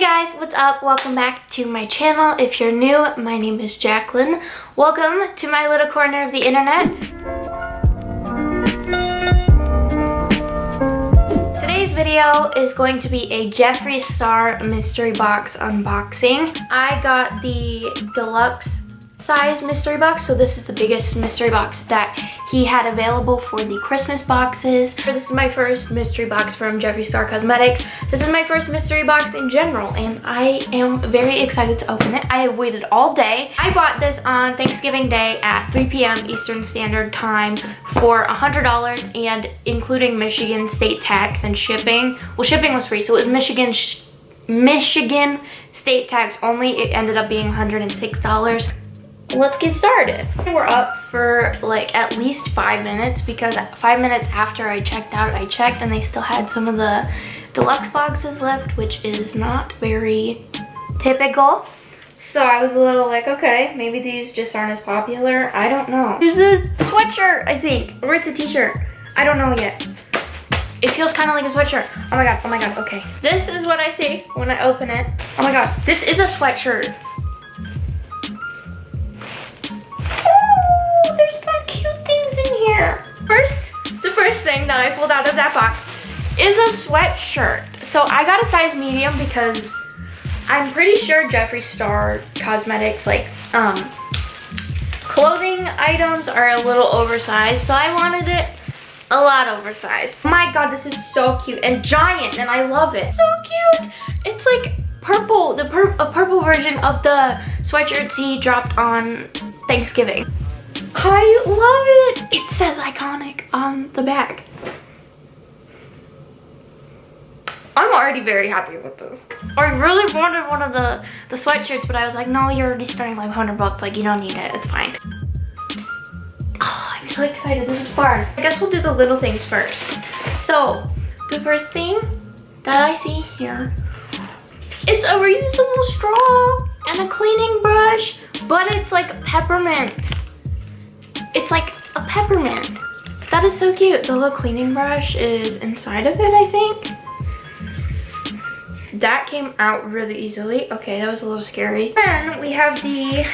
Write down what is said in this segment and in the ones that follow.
guys, what's up? Welcome back to my channel. If you're new, my name is Jacqueline. Welcome to my little corner of the internet. Today's video is going to be a Jeffree Star mystery box unboxing. I got the deluxe size mystery box, so this is the biggest mystery box that he had available for the Christmas boxes. This is my first mystery box from Jeffree Star Cosmetics. This is my first mystery box in general, and I am very excited to open it. I have waited all day. I bought this on Thanksgiving Day at 3 p.m. Eastern Standard Time for $100, and including Michigan state tax and shipping. Well, shipping was free, so it was Michigan state tax only. It ended up being $106. Let's get started. We're up for like at least 5 minutes because 5 minutes after I checked out, I checked and they still had some of the deluxe boxes left, which is not very typical. So I was a little like, okay, maybe these just aren't as popular. I don't know. There's a sweatshirt, I think, or it's a t-shirt. I don't know yet. It feels kind of like a sweatshirt. Oh my god, okay. This is what I see when I open it. Oh my god, this is a sweatshirt. The first thing that I pulled out of that box is a sweatshirt. So I got a size medium because I'm pretty sure Jeffree Star Cosmetics clothing items are a little oversized, so I wanted it a lot oversized. Oh my god, this is so cute and giant, and I love it. So cute. It's like purple, a purple version of the sweatshirts he dropped on Thanksgiving. I love it. It says iconic on the back. I'm already very happy with this. I really wanted one of the sweatshirts, but I was like, no, you're already spending like $100. Like, you don't need it. It's fine. Oh, I'm so excited. This is fun. I guess we'll do the little things first. So, the first thing that I see here, it's a reusable straw and a cleaning brush, but it's like peppermint. It's like a peppermint. That is so cute. The little cleaning brush is inside of it, I think. That came out really easily. Okay, that was a little scary. Then we have the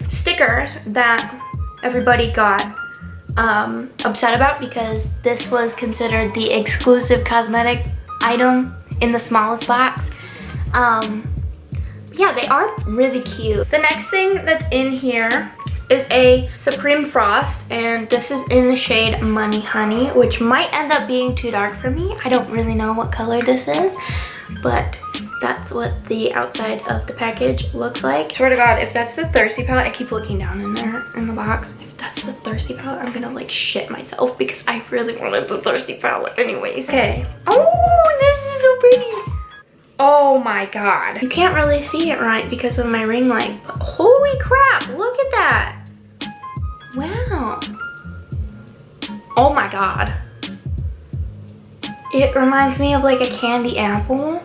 stickers that everybody got upset about because this was considered the exclusive cosmetic item in the smallest box. Yeah, they are really cute. The next thing that's in here is a Supreme Frost, and this is in the shade Money Honey, which might end up being too dark for me. I don't really know what color this is, but that's what the outside of the package looks like. Swear to God, if that's the Thirsty palette, I keep looking down in there in the box. If that's the Thirsty palette, I'm gonna like shit myself because I really wanted the Thirsty palette anyways. Okay. Oh, this is so pretty. Oh my god. You can't really see it right because of my ring light, but holy crap, look at that. Wow. Oh my god. It reminds me of like a candy apple,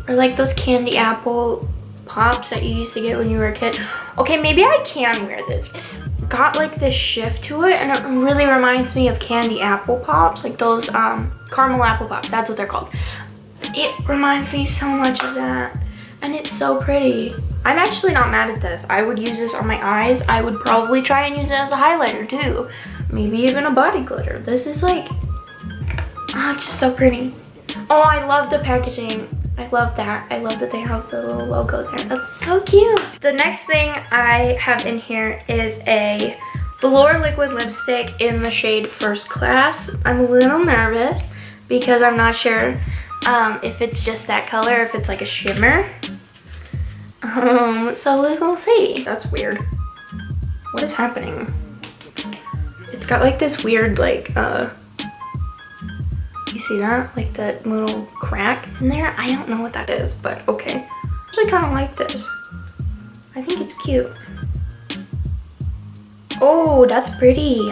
or like those candy apple pops that you used to get when you were a kid. Okay, maybe I can wear this. It's got like this shift to it, and it really reminds me of candy apple pops, like those caramel apple pops. That's what they're called. It reminds me so much of that, and it's so pretty. I'm actually not mad at this. I would use this on my eyes. I would probably try and use it as a highlighter too. Maybe even a body glitter. This is like, it's just so pretty. Oh, I love the packaging. I love that. I love that they have the little logo there. That's so cute. The next thing I have in here is a velour liquid lipstick in the shade First Class. I'm a little nervous because I'm not sure if it's just that color, if it's like a shimmer. So we'll see. That's weird. What is happening? It's got like this weird like, you see that? Like that little crack in there? I don't know what that is, but okay. I actually kind of like this. I think it's cute. Oh, that's pretty.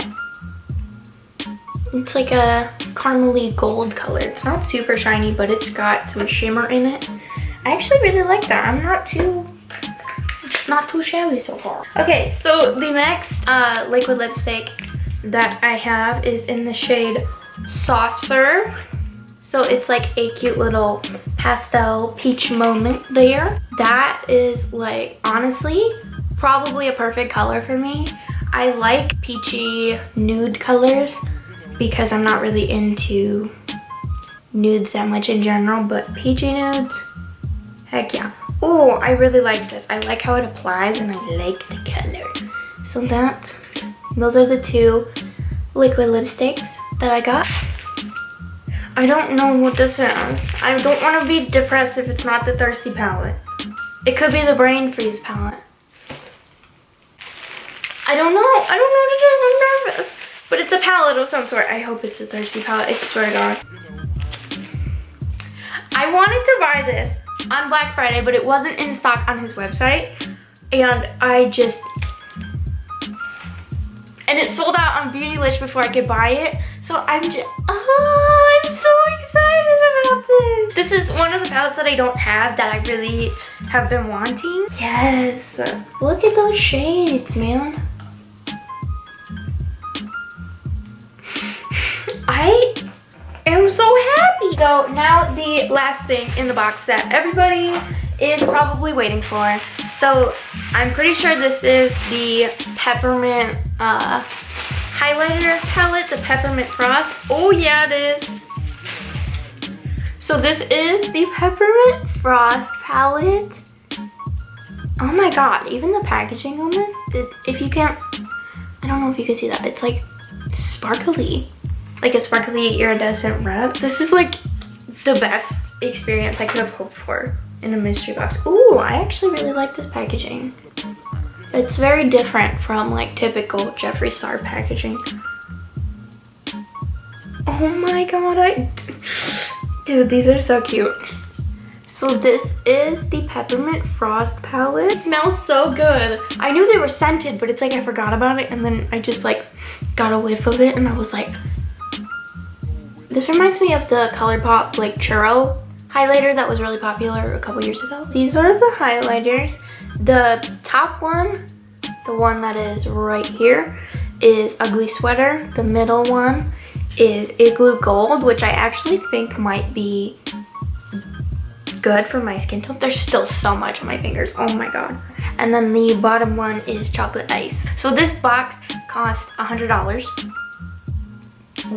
It's like a caramely gold color. It's not super shiny, but it's got some shimmer in it. I actually really like that. It's not too shabby so far. Okay, so the next liquid lipstick that I have is in the shade Soft Serve. So it's like a cute little pastel peach moment there. That is like, honestly, probably a perfect color for me. I like peachy nude colors because I'm not really into nudes that much in general, but peachy nudes, heck yeah. Oh, I really like this. I like how it applies and I like the color. So those are the two liquid lipsticks that I got. I don't know what this is. I don't want to be depressed if it's not the Thirsty palette. It could be the Brain Freeze palette. I don't know what it is. I'm nervous. But it's a palette of some sort. I hope it's a Thirsty palette. I swear to God. I wanted to buy this on Black Friday, but it wasn't in stock on his website. And and it sold out on Beautylish before I could buy it. So I'm so excited about this. This is one of the palettes that I don't have that I really have been wanting. Yes, look at those shades, man. I am so happy. So now the last thing in the box that everybody is probably waiting for. So I'm pretty sure this is the Peppermint highlighter palette, the Peppermint Frost. Oh yeah, it is. So this is the Peppermint Frost palette. Oh my God, even the packaging on this, if you can't, I don't know if you can see that. It's like sparkly, like a sparkly iridescent red. This is like the best experience I could have hoped for in a mystery box. Ooh, I actually really like this packaging. It's very different from like typical Jeffree Star packaging. Oh my God, dude, these are so cute. So this is the Peppermint Frost palette. It smells so good. I knew they were scented, but it's like I forgot about it, and then I just like got a whiff of it and I was like, this reminds me of the ColourPop like churro highlighter that was really popular a couple years ago. These are the highlighters. The top one, the one that is right here, is Ugly Sweater. The middle one is Igloo Gold, which I actually think might be good for my skin tone. There's still so much on my fingers. Oh my God. And then the bottom one is Chocolate Ice. So this box cost $100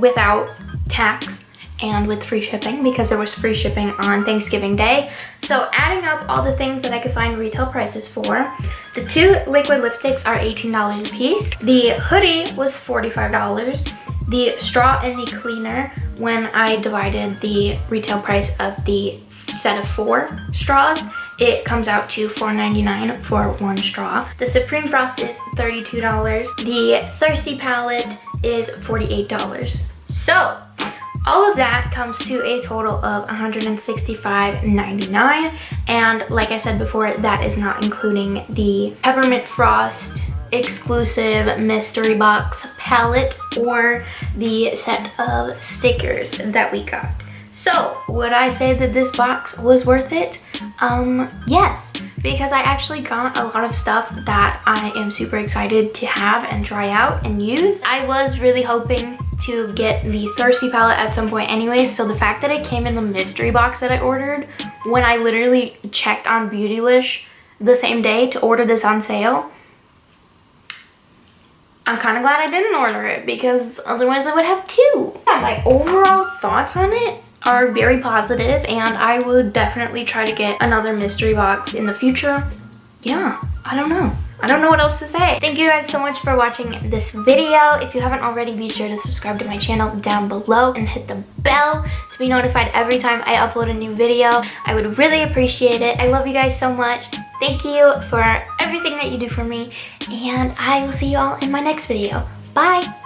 without tax and with free shipping, because there was free shipping on Thanksgiving Day. So adding up all the things that I could find retail prices for, the two liquid lipsticks are $18 a piece. The hoodie was $45. The straw and the cleaner, when I divided the retail price of the set of 4 straws, it comes out to $4.99 for 1 straw. The Supreme Frost is $32. The Thirsty palette is $48. So all of that comes to a total of $165.99. And like I said before, that is not including the Peppermint Frost exclusive mystery box palette or the set of stickers that we got. So would I say that this box was worth it? Yes, because I actually got a lot of stuff that I am super excited to have and try out and use. I was really hoping to get the Thirsty palette at some point anyways, so the fact that it came in the mystery box that I ordered when I literally checked on Beautylish the same day to order this on sale, I'm kind of glad I didn't order it, because otherwise I would have 2. Yeah, my overall thoughts on it are very positive, and I would definitely try to get another mystery box in the future. Yeah, I don't know. I don't know what else to say. Thank you guys so much for watching this video. If you haven't already, be sure to subscribe to my channel down below and hit the bell to be notified every time I upload a new video. I would really appreciate it. I love you guys so much. Thank you for everything that you do for me, and I will see you all in my next video. Bye!